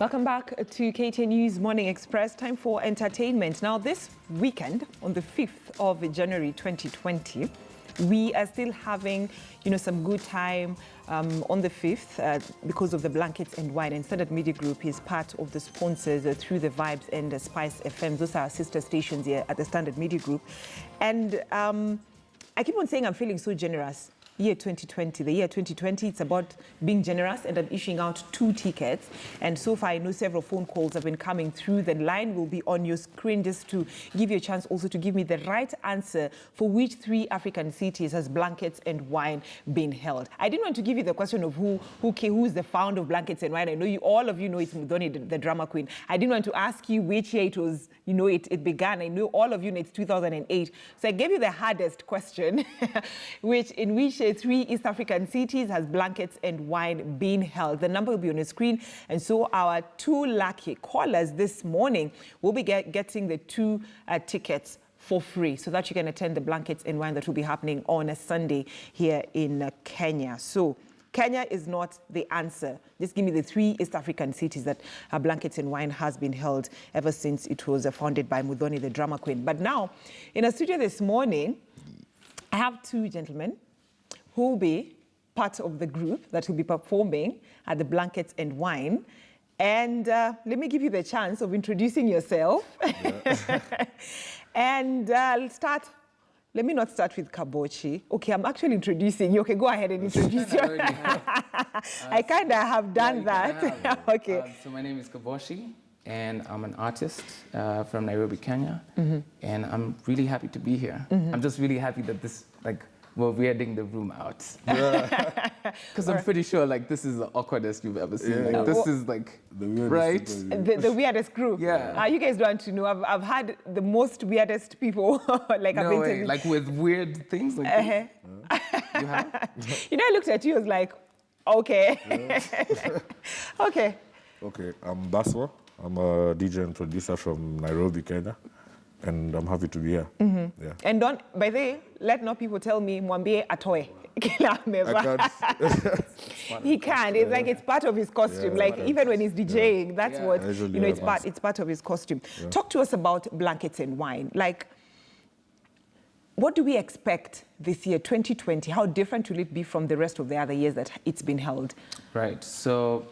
Welcome back to KTN News Morning Express. Time for entertainment. Now, this weekend, on the 5th of January 2020, we are still having, some good time on the 5th because of the Blankets and Wine. And Standard Media Group is part of the sponsors through the Vibes and Spice FM. Those are our sister stations here at the Standard Media Group. And I keep on saying I'm feeling so generous. The year 2020, it's about being generous, and I'm issuing out 2 tickets. And so far, I know several phone calls have been coming through. The line will be on your screen just to give you a chance also to give me the right answer for which 3 African cities has Blankets and Wine been held. I didn't want to give you the question of who's the founder of Blankets and Wine. I know all of you know it's Mudhoni, the drama queen. I didn't want to ask you which year it was, it began. I know all of you know it's 2008. So I gave you the hardest question, in which 3 East African cities has Blankets and Wine been held. The number will be on the screen. And so our 2 lucky callers this morning will be getting the 2 tickets for free so that you can attend the Blankets and Wine that will be happening on a Sunday here in Kenya. So Kenya is not the answer. Just give me the 3 East African cities that Blankets and Wine has been held ever since it was founded by Mudhoni, the drama queen. But now, in our studio this morning, I have 2 gentlemen who will be part of the group that will be performing at the Blankets and Wine. And let me give you the chance of introducing yourself. Yeah. And let me not start with Kabochi. Okay, I'm actually introducing you. Okay, go ahead and introduce yourself. I kind of have done that. Okay. So my name is Kabochi, and I'm an artist from Nairobi, Kenya. Mm-hmm. And I'm really happy to be here. Mm-hmm. I'm just really happy that we're weirding the room out. Because I'm pretty sure this is the awkwardest you've ever seen. Yeah. This is the weirdest, right? The weirdest crew. Yeah. You guys don't want to know. I've had the most weirdest people I've interviewed. With weird things like this. You have? I looked at you, I was like, okay. Yeah. Okay. Okay, I'm Baswa. I'm a DJ and producer from Nairobi, Kenya. And I'm happy to be here. Mm-hmm. Yeah. And by the way, let no people tell me Mwambie atoe. I can't. He can. It's it's part of his costume. Even when he's DJing, that's what it's part of his costume. Yeah. Talk to us about Blankets and Wine. What do we expect this year, 2020? How different will it be from the rest of the other years that it's been held? Right. So.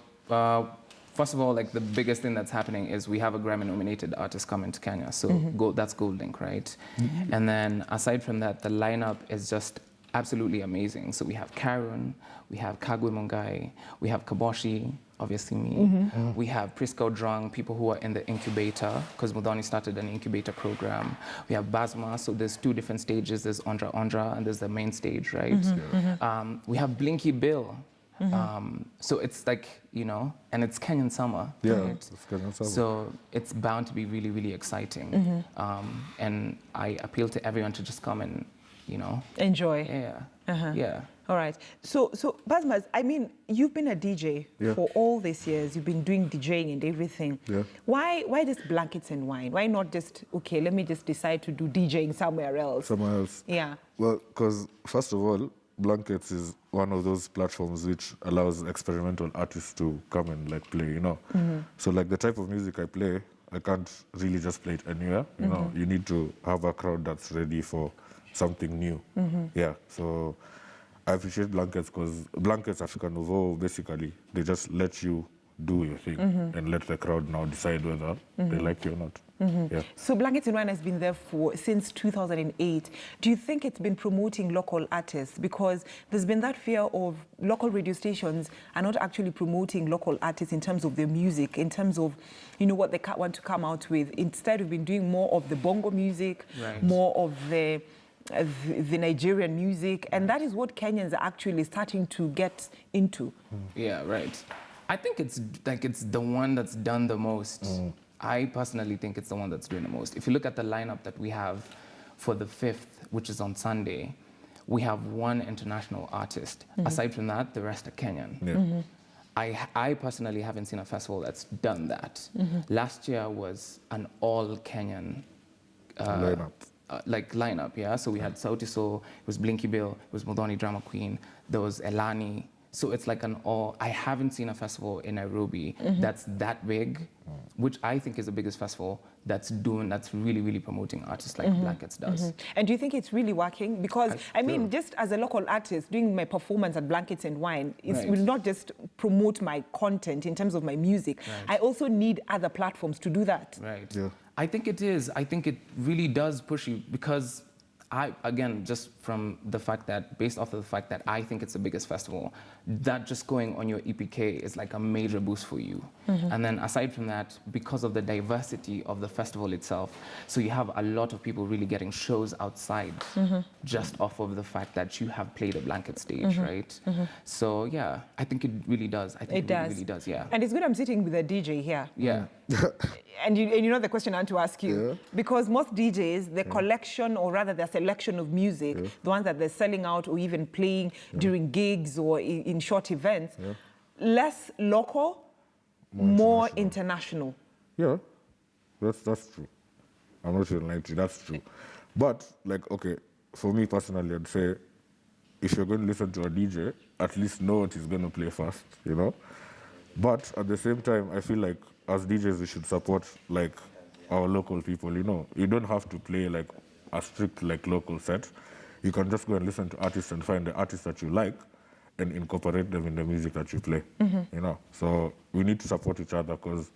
First of all, the biggest thing that's happening is we have a Grammy-nominated artist coming to Kenya. So that's Gold Link, right? Mm-hmm. And then aside from that, the lineup is just absolutely amazing. So we have Karun, we have Kagwe Mungai, we have Kaboshi, obviously me. Mm-hmm. We have Prisco Drung, people who are in the incubator, because Mudhoni started an incubator program. We have Basma, so there's 2 different stages. There's Ondra, and there's the main stage, right? Mm-hmm. Yeah. We have Blinky Bill. Mm-hmm. So it's and it's Kenyan summer. Yeah, right? it's Kenyan summer. So it's bound to be really, really exciting. Mm-hmm. And I appeal to everyone to just come and, enjoy. Yeah. Uh-huh. Yeah. All right. So Basmas, you've been a DJ for all these years. You've been doing DJing and everything. Yeah. Why just Blankets and Wine? Why not just, let me just decide to do DJing somewhere else? Somewhere else. Yeah. Well, because first of all, Blankets is one of those platforms which allows experimental artists to come and play, Mm-hmm. So the type of music I play, I can't really just play it anywhere. You need to have a crowd that's ready for something new. Mm-hmm. Yeah. So I appreciate Blankets because Blankets Africa Nouveau, basically, they just let you do your thing and let the crowd now decide whether they like you or not. Mm-hmm. Yeah. So Blankets and Wine has been there since 2008. Do you think it's been promoting local artists? Because there's been that fear of local radio stations are not actually promoting local artists in terms of their music, in terms of, what they want to come out with. Instead, we've been doing more of the bongo music, right. More of the Nigerian music, and that is what Kenyans are actually starting to get into. Yeah, right. I think it's the one that's done the most. I personally think it's the one that's doing the most. If you look at the lineup that we have for the 5th, which is on Sunday, we have 1 international artist. Mm-hmm. Aside from that, the rest are Kenyan. Yeah. Mm-hmm. I personally haven't seen a festival that's done that. Mm-hmm. Last year was an all Kenyan lineup. Lineup, yeah. So we had Sauti Sol, it was Blinky Bill, it was Mudhoni Drama Queen, there was Elani, So it's like I haven't seen a festival in Nairobi that's that big, which I think is the biggest festival that's really, really promoting artists like Blankets does. And do you think it's really working? Because, I mean, just as a local artist, doing my performance at Blankets and Wine, it will not just promote my content in terms of my music. I also need other platforms to do that. Right. Yeah. I think it is. I think it really does push you because again, just from the fact that, based off of the fact that I think it's the biggest festival, that just going on your EPK is like a major boost for you. And then aside from that, because of the diversity of the festival itself, so you have a lot of people really getting shows outside just off of the fact that you have played a Blanket stage, right? So yeah, I think it really does. I think it really does, yeah. And it's good I'm sitting with a DJ here. Yeah. And you know the question I want to ask you, because most DJs, the collection, or rather their selection of music, the ones that they're selling out or even playing during gigs or in short events, less local, more international. Yeah, that's true. I'm not sure, like, that's true. But, like, okay, for me personally, I'd say, if you're going to listen to a DJ, at least know what he's going to play first, you know? But at the same time, I feel like as DJs, we should support, like, our local people, you know? You don't have to play, like, a strict, like, local set. You can just go and listen to artists and find the artists that you like and incorporate them in the music that you play, you know? So we need to support each other because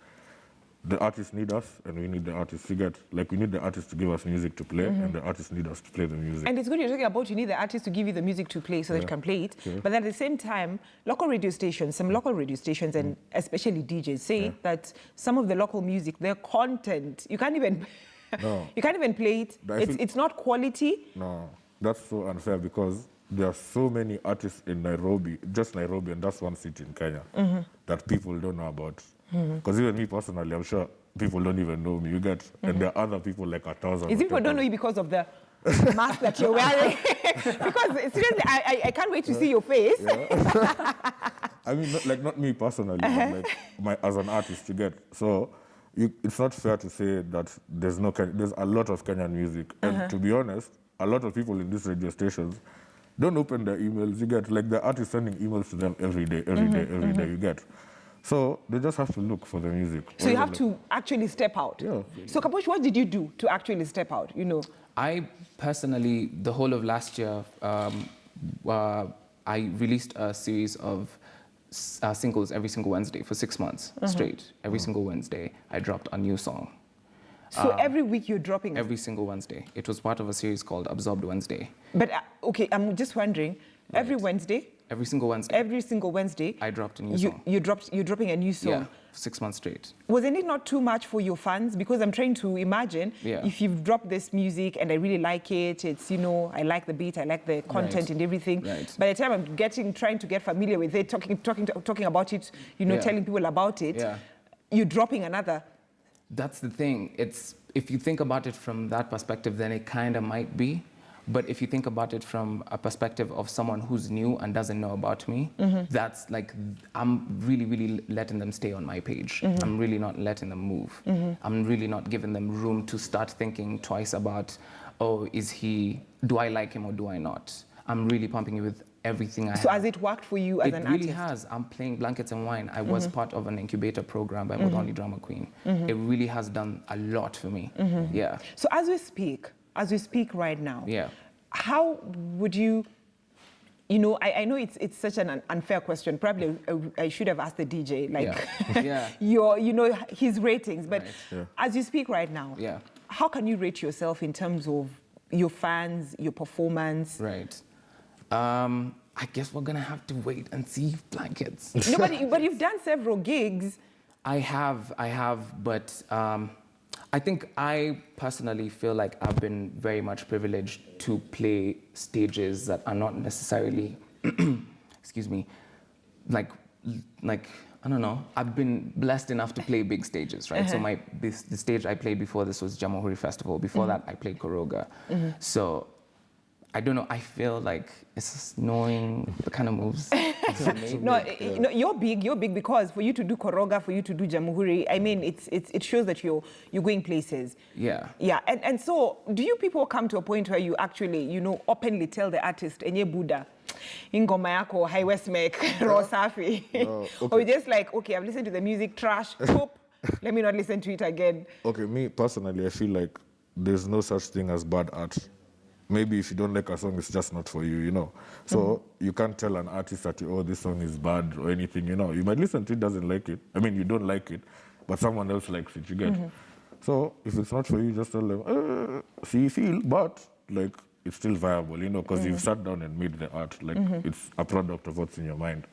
the artists need us and we need the artists to get, like, we need the artists to give us music to play and the artists need us to play the music. And it's good you're talking about you need the artist to give you the music to play so that you can play it. But at the same time, local radio stations, some local radio stations and especially DJs say that some of the local music, their content, you can't even, you can't even play it. It's not quality. No, that's so unfair because there are so many artists in Nairobi, just Nairobi, and that's one city in Kenya, that people don't know about. Because even me personally, I'm sure people don't even know me, you get? And there are other people like 1,000. Is it people don't know you because of the mask that you're wearing? Because seriously, I can't wait to see your face. I mean, not me personally, but like as an artist, you get? So it's not fair to say that there's a lot of Kenyan music. And to be honest, a lot of people in these radio stations don't open their emails, you get? Like the artists sending emails to them every day, you get? So they just have to look for the music. So you have to actually step out. Yeah. So Kaposh, what did you do to actually step out, you know? I personally, the whole of last year, I released a series of singles every single Wednesday for 6 months straight. Every single Wednesday, I dropped a new song. So every week you're dropping? Every single Wednesday. It was part of a series called Absorbed Wednesday. But, okay, I'm just wondering, every Wednesday? Every single Wednesday. Every single Wednesday? I dropped a new song. You're dropping a new song? Yeah, for 6 months straight. Wasn't it not too much for your fans? Because I'm trying to imagine if you've dropped this music and I really like it, it's, you know, I like the beat, I like the content and everything. By the time I'm trying to get familiar with it, talking about it, you know, telling people about it, you're dropping another. That's the thing. If you think about it from that perspective, then it kind of might be. But if you think about it from a perspective of someone who's new and doesn't know about me, that's like, I'm really, really letting them stay on my page. I'm really not letting them move. I'm really not giving them room to start thinking twice about, oh, do I like him or do I not? I'm really pumping you with everything I have. So has it worked for you as an artist? It really has. I'm playing Blankets and Wine. I was part of an incubator program by Modoni Drama Queen. It really has done a lot for me. Yeah. So as we speak right now, how would you know, I know it's such an unfair question. Probably I should have asked the DJ, like, you know, his ratings. But as you speak right now, how can you rate yourself in terms of your fans, your performance? Right. I guess we're gonna have to wait and see Blankets. No, but you've done several gigs. I have, but I think I personally feel like I've been very much privileged to play stages that are not necessarily, excuse me, like I don't know. I've been blessed enough to play big stages, right? So the stage I played before this was Jamhuri Festival. Before that, I played Koroga. So I don't know. I feel like it's just knowing the kind of moves. No, you're big because for you to do Koroga, for you to do Jamhuri, I mean, it shows that you're going places. Yeah. Yeah, and so do you people come to a point where you actually, you know, openly tell the artist, Enye Buddha, ingoma yako haiwesmek raw safi. Or you just like, okay, I've listened to the music, trash, poop, let me not listen to it again. Okay, me personally, I feel like there's no such thing as bad art. Maybe if you don't like a song, it's just not for you, you know. So you can't tell an artist that, oh, this song is bad or anything, you know. You might listen to it, doesn't like it. I mean, you don't like it, but someone else likes it, you get. So if it's not for you, just tell them, see, feel, but like it's still viable, you know, because you've sat down and made the art. Like it's a product of what's in your mind.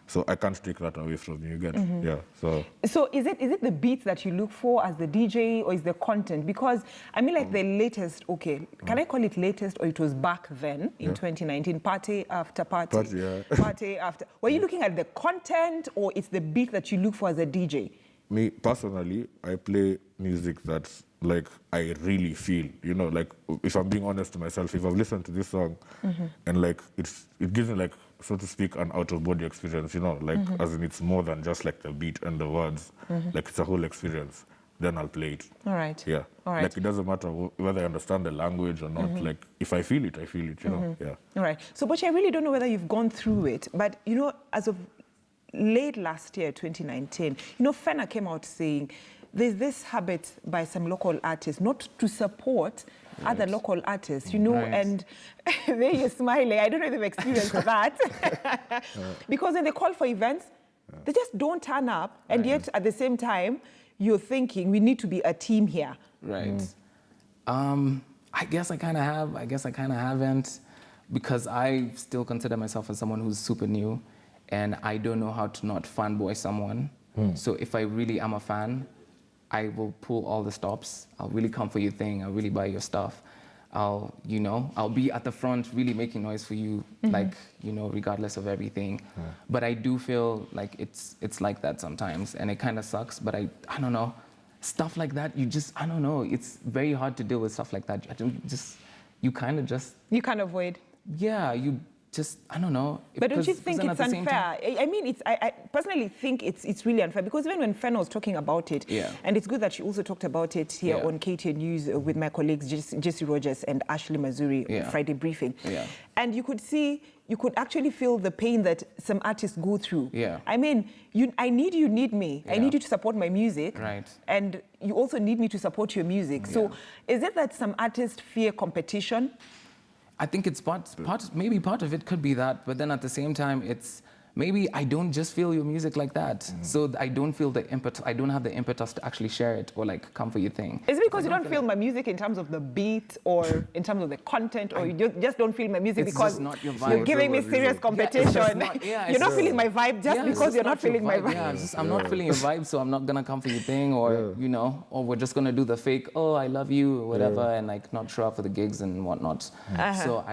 So I can't take that away from you, get. Yeah. So is it the beats that you look for as the DJ, or is the content? Because I mean, like the latest, okay, can I call it latest, or it was back then in 2019, party after party, party after. Were you looking at the content, or it's the beat that you look for as a DJ? Me personally, I play music that like I really feel, you know, like if I'm being honest to myself, if I've listened to this song and like it gives me like, so to speak, an out of body experience, you know, like as in it's more than just like the beat and the words, like it's a whole experience, then I'll play it. All right. Yeah. All right. Like it doesn't matter whether I understand the language or not, like if I feel it, you know, yeah. All right. So, but I really don't know whether you've gone through it, but you know, as of late last year, 2019, you know, Fena came out saying there's this habit by some local artists not to support other local artists, you know, and there you're smiling. I don't know if they've experienced that. Because when they call for events, they just don't turn up, and yet at the same time, you're thinking we need to be a team here. Right. I guess I kind of have, I guess I kind of haven't, because I still consider myself as someone who's super new, and I don't know how to not fanboy someone. So if I really am a fan, I will pull all the stops. I'll really come for your thing. I'll really buy your stuff. I'll be at the front really making noise for you, like, you know, regardless of everything. But I do feel like it's like that sometimes, and it kind of sucks, but I don't know. Stuff like that, I don't know. It's very hard to deal with stuff like that. You kind of avoid. Yeah, I don't know. But don't you think it's unfair? I mean, I personally think it's really unfair, because even when Fena was talking about it, and it's good that she also talked about it here on KTN News with my colleagues Jesse Rogers and Ashley Mazuri on Friday Briefing. And you could actually feel the pain that some artists go through. I mean, I need you, need me. I need you to support my music. Right. And you also need me to support your music. So is it that some artists fear competition? I think it's maybe part of it could be that, but then at the same time, it's maybe I don't just feel your music like that. So I don't feel the impetus, I don't have the impetus to actually share it or like come for your thing. Is it because you don't feel my music in terms of the beat or in terms of the content, or you just don't feel my music because not your vibe. You're giving me serious competition? You're not feeling my vibe just because you're not feeling my vibe. Yeah, I'm not feeling your vibe, so I'm not gonna come for your thing, or you know, or we're just gonna do the fake, oh, I love you, or whatever, and like not show up for the gigs and whatnot. So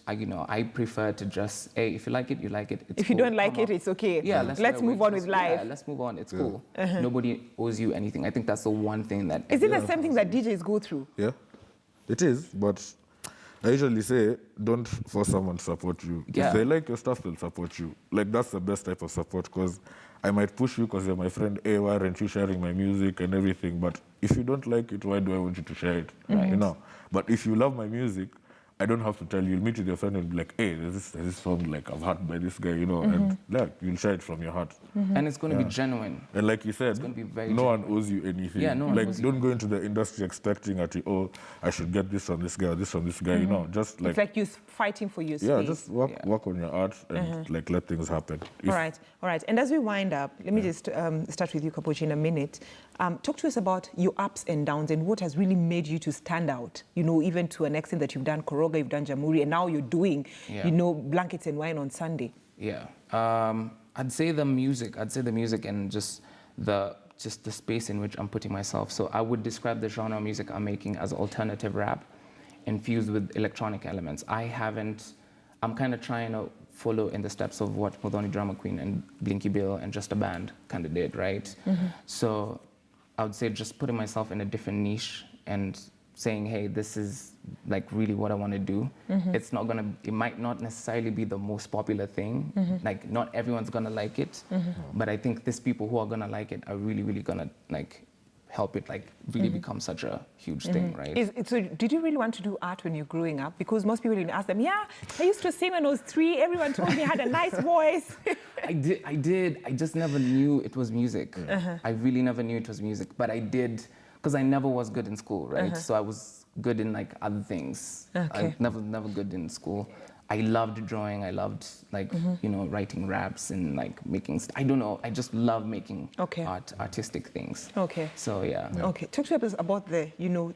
I prefer to just, hey, if you like it, you like it. It's if you don't like it, it's okay. Yeah, let's move on with life. Yeah, let's move on. It's cool. Nobody owes you anything. I think that's the one thing that. Is it the same thing that DJs go through? Yeah, it is. But I usually say, don't force someone to support you. If they like your stuff, they'll support you. Like that's the best type of support, because I might push you because you're my friend. Hey, why aren't you sharing my music and everything? But if you don't like it, why do I want you to share it? You know. But if you love my music, I don't have to tell you. You'll meet with your friend and be like, hey, there's this song like I've heard by this guy, you know, and like you'll share it from your heart. And it's going to be genuine. And like you said, no one owes you anything. Yeah, no one owes you. Don't go into the industry expecting that, oh, I should get this from this guy or this from this guy, you know, just like. It's like you're fighting for your space. Yeah, just work on your art and like let things happen. All right. And as we wind up, let me just start with you, Kapochi, in a minute. Talk to us about your ups and downs and what has really made you to stand out, you know, even to an extent that you've done Koroga, you've done Jamhuri, and now you're doing, you know, Blankets and Wine on Sunday. Yeah. I'd say the music and just the space in which I'm putting myself. So I would describe the genre of music I'm making as alternative rap infused with electronic elements. I'm kind of trying to follow in the steps of what Modoni Drama Queen and Blinky Bill and Just a Band kind of did, right? So I would say just putting myself in a different niche and saying, hey, this is like really what I want to do. It might not necessarily be the most popular thing. Like not everyone's gonna like it, but I think these people who are gonna like it are really, really gonna like help it like really become such a huge thing, right? So did you really want to do art when you're growing up? Because most people, when you ask them, yeah, I used to sing when I was 3. Everyone told me I had a nice voice. I did. I just never knew it was music. I really never knew it was music, but I did, because I never was good in school, right? So I was good in like other things. Okay. I never good in school. I loved drawing. I loved like, writing raps and like making, I don't know. I just love making artistic things. Okay. So yeah. Okay. Talk to us about the,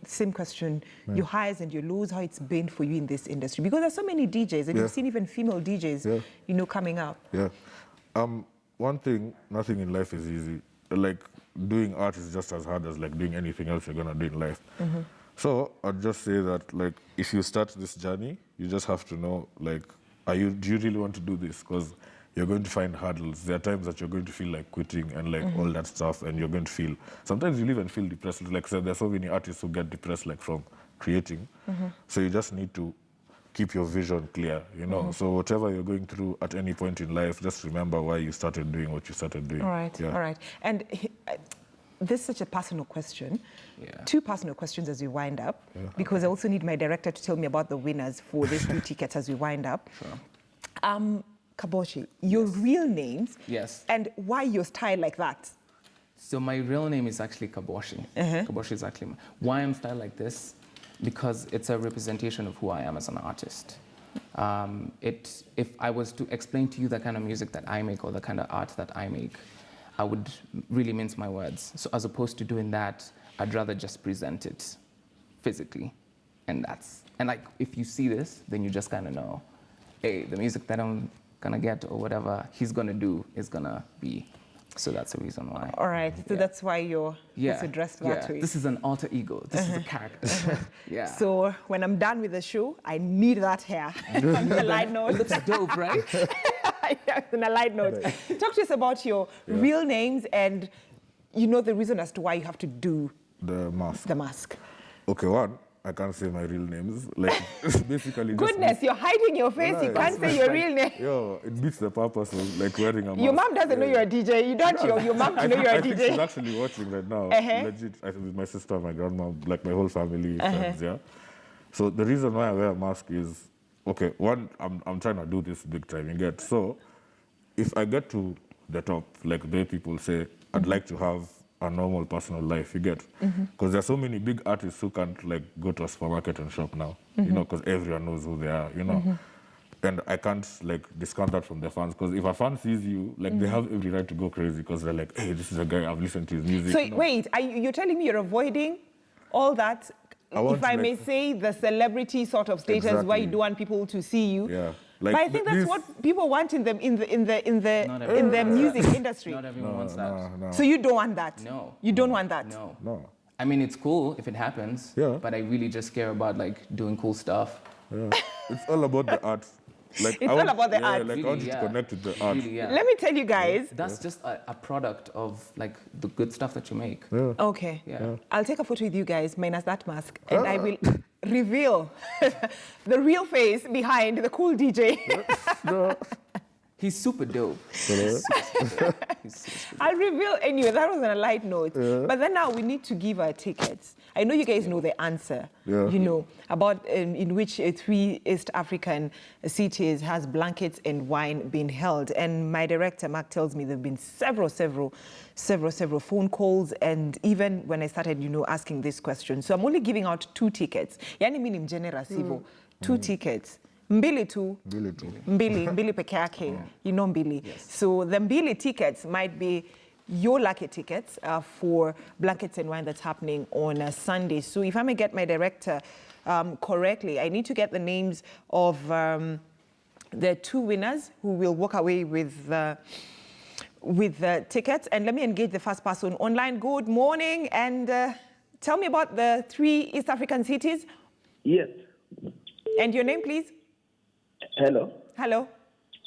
same question, your highs and your lows, how it's been for you in this industry. Because there's so many DJs, and you've seen even female DJs, coming up. Yeah. One thing, nothing in life is easy. Like, doing art is just as hard as like doing anything else you're gonna do in life. So I'd just say that, like, if you start this journey, you just have to know, like, do you really want to do this? Because you're going to find hurdles. There are times that you're going to feel like quitting and like all that stuff, and you're going to feel, sometimes you'll even feel depressed. Like I said, there's so many artists who get depressed like from creating. So you just need to keep your vision clear, So whatever you're going through at any point in life, just remember why you started doing what you started doing. All right, all right. And this is such a personal question. Yeah. 2 personal questions as we wind up, because I also need my director to tell me about the winners for these 2 tickets as we wind up. Sure. Kaboshi, your real names, and why your style like that? So my real name is actually Kaboshi. Kaboshi is actually why I'm styled like this, because it's a representation of who I am as an artist. If I was to explain to you the kind of music that I make or the kind of art that I make, I would really mince my words. So as opposed to doing that, I'd rather just present it physically. And like, if you see this, then you just kind of know, hey, the music that I'm gonna get or whatever he's gonna do is gonna be. So that's the reason why. All right, so that's why you're also dressed that way. This is an alter ego. This is a character. So when I'm done with the show, I need that hair. On the light note. That's dope, right? On a light note. Talk to us about your real names and the reason as to why you have to do the mask. The mask. Okay, one, I can't say my real names. Like, basically. Goodness, you're hiding your face. You can't say your real name. Yo, it beats the purpose of like wearing a mask. Your mom doesn't know you're a DJ. You don't your mom to know you're a DJ. She's actually watching right now. Legit, with my sister, my grandma, like my whole family, friends. Yeah. So the reason why I wear a mask is, okay, one, I'm trying to do this big time. You get, so if I get to the top, like the way people say, I'd like to have a normal personal life, you get, because there's so many big artists who can't like go to a supermarket and shop now, because everyone knows who they are, and I can't like discount that from their fans, because if a fan sees you, like they have every right to go crazy, because they're like, hey, this is a guy, I've listened to his music. So wait, you're telling me you're avoiding all that, if I may say, the celebrity sort of status where you don't want people to see you? Yeah. Like, but I think that's what people want in the music industry. Not everyone wants that. No. So you don't want that? No. You don't want that? No. I mean, it's cool if it happens. Yeah. But I really just care about like doing cool stuff. Yeah. It's all about the art. Like, it's all about the art. Like, really, I want you to connect with the art. Really, Let me tell you guys. That's just a product of like the good stuff that you make. Yeah. Okay. Yeah. I'll take a photo with you guys, minus that mask, and I will reveal the real face behind the cool DJ. He's super dope. I'll reveal anyway. That was on a light note. But then now we need to give our tickets. I know you guys know the answer. About in which 3 East African cities has blankets and wine been held. And my director Mark tells me there've been several phone calls, and even when I started, asking this question. So I'm only giving out 2 tickets. Yani minim generous hivyo. 2 tickets. Mbili tu. Mbili peke yake. Mbili. Yes. So the Mbili tickets might be your lucky tickets for Blankets and Wine that's happening on Sunday. So if I may get my director correctly, I need to get the names of the 2 winners who will walk away with the tickets. And let me engage the first person online. Good morning, and tell me about the 3 East African cities. Yes. And your name, please? Hello. Hello.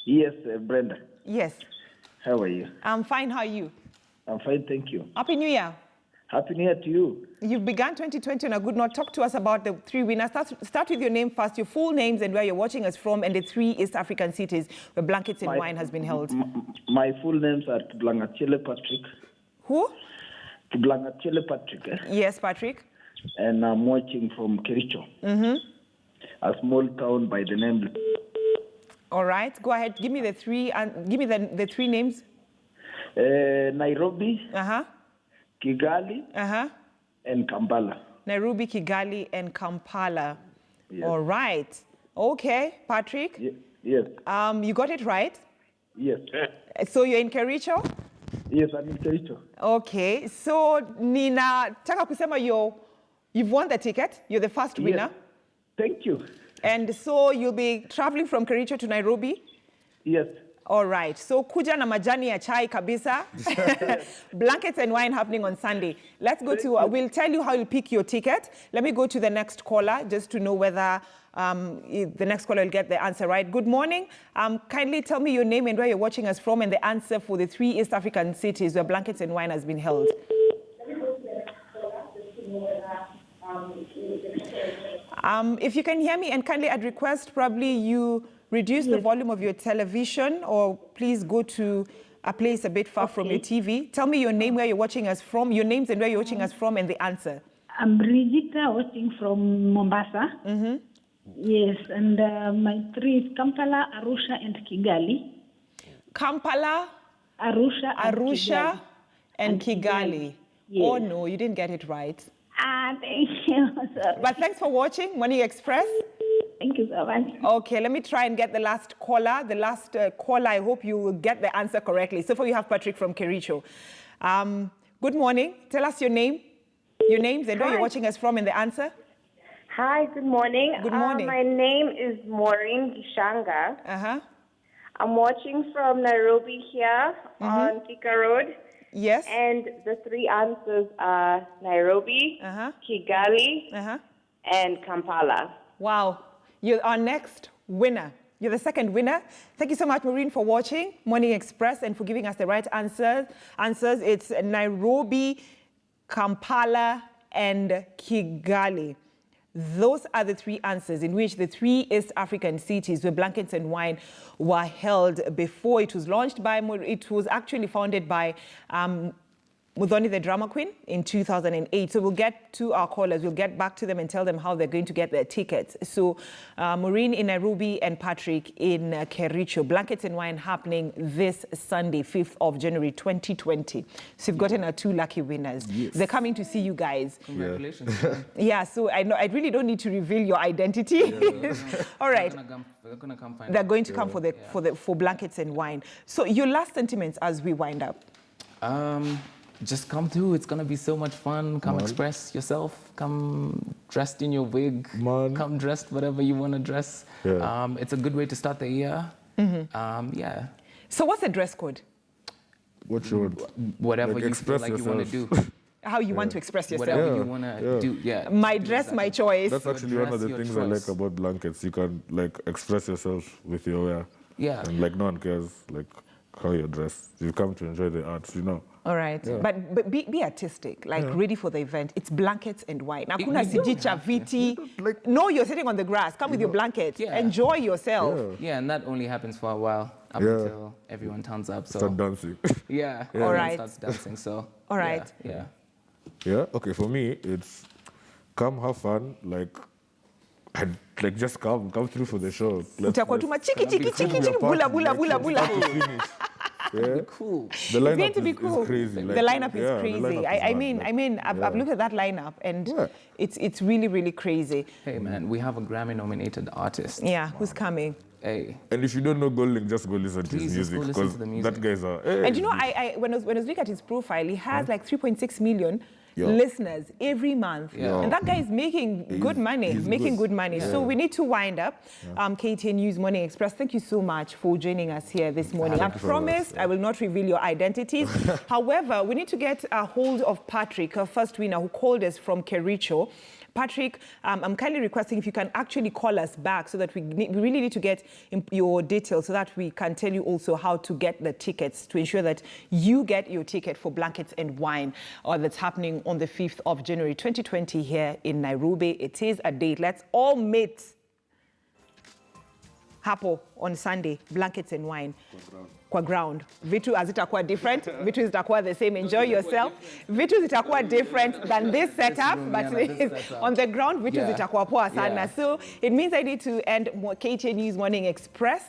Yes, Brenda. Yes. How are you? I'm fine. How are you? I'm fine, thank you. Happy New Year. Happy New Year to you. You've begun 2020 on a good note. Talk to us about the 3 winners. Start with your name first, your full names and where you're watching us from, and the 3 East African cities where Blankets and Wine has been held. My full names are Blangachile Patrick. Who? Blangatele Patrick, Yes, Patrick. and I'm watching from Kericho, a small town by the name. All right, go ahead. Give me the three and give me the three names. Nairobi, Kigali, and Kampala. Nairobi, Kigali, and Kampala. Yes. All right. Okay, Patrick. Yes. You got it right. Yes. So you're in Kericho? Yes, I'm in Kericho. Okay. So Nina, taka kusema you've won the ticket. You're the first winner. Yes. Thank you. And so you'll be traveling from Kericho to Nairobi? Yes. All right. So kuja na majani ya chai kabisa. Blankets and wine happening on Sunday. Let's go to, we'll tell you how you'll pick your ticket. Let me go to the next caller just to know whether the next caller will get the answer right. Good morning. Kindly tell me your name and where you're watching us from and the answer for the 3 East African cities where Blankets and Wine has been held. If you can hear me, and kindly I'd request probably you reduce the volume of your television, or please go to a place a bit far from your TV. Tell me your name, where you're watching us from, your names and where you're watching us from, and the answer. I'm Brigitta, watching from Mombasa. Yes, and my 3 is Kampala, Arusha, and Kigali. Kampala, Arusha, and Kigali. Yes. Oh no, you didn't get it right. Thank you. But thanks for watching Morning Express. Thank you so much. Okay, let me try and get the last caller. The last caller, I hope you will get the answer correctly. So far, you have Patrick from Kericho. Good morning. Tell us your name, your names, and where you're watching us from, and the answer. Hi, good morning. Good morning. My name is Maureen Gishanga. I'm watching from Nairobi here on Thika Road. Yes. And the 3 answers are Nairobi, Kigali, and Kampala. Wow. You're our next winner. You're the second winner. Thank you so much, Maureen, for watching Morning Express and for giving us the right answers. It's Nairobi, Kampala, and Kigali. Those are the 3 answers in which the 3 East African cities where Blankets and Wine were held before. It was launched by, it was actually founded by Muthoni the Drama Queen in 2008. So we'll get to our callers, we'll get back to them and tell them how they're going to get their tickets. So Maureen in Nairobi and Patrick in Kericho. Blankets and Wine happening this Sunday, 5th of January 2020. So you've gotten our 2 lucky winners. Yes. They're coming to see you guys. Congratulations. Yeah, so I know I really don't need to reveal your identity. All right. They're gonna come find They're going to come for Blankets and Wine. So your last sentiments as we wind up. Just come through. It's gonna be so much fun. Come express yourself. Come dressed in your wig. Come dressed whatever you want to dress. It's a good way to start the year. Yeah. So what's the dress code? What you Whatever like you feel like you want to do. How you want to express yourself? Whatever you want to do. Yeah. My dress, my choice. That's actually one of the things I like about blankets. You can like express yourself with your wear. Yeah. And like no one cares like how you're dressed. You come to enjoy the arts, you know. All right, but be artistic, like ready for the event. It's Blankets and Wine. Now, kuna sijicha viti. No, you're sitting on the grass. Come with your blanket. Yeah. Enjoy yourself. Yeah, and that only happens for a while up until everyone turns up. So Start dancing. yeah, All everyone right. starts dancing. So All right. Yeah. Yeah, okay, for me, it's come have fun, like just come through for the show. Utakuwa tuma chiki chiki chiki chiki bula bula bula bula. Yeah. Cool. The lineup It's going to be cool. is crazy. The lineup is crazy. The lineup is I mean, I've looked at that lineup and it's really, really crazy. Hey man, we have a Grammy-nominated artist. Yeah, who's coming? Hey. And if you don't know Golding, just go listen to his Please just music go listen because to the music. that guy's a. And you know, when I was looking at his profile, he has like 3.6 million listeners every month. And that guy is making good money, good money. So we need to wind up. KTN News Morning Express, thank you so much for joining us here this morning. I promised I will not reveal your identities. However, we need to get a hold of Patrick, our first winner, who called us from Kericho. Patrick, I'm kindly requesting if you can actually call us back so that we really need to get your details so that we can tell you also how to get the tickets to ensure that you get your ticket for Blankets and Wine that's happening on the 5th of January 2020 here in Nairobi. It is a date. Let's all meet hapo on Sunday, blankets and wine. Kwa ground. Vitu hazitakuwa different, vitu zitakuwa the same. Enjoy yourself. Vitu zitakuwa different than this setup, but on the ground, vitu zitakuwa poa sana. So it means I need to end KTN News Morning Express.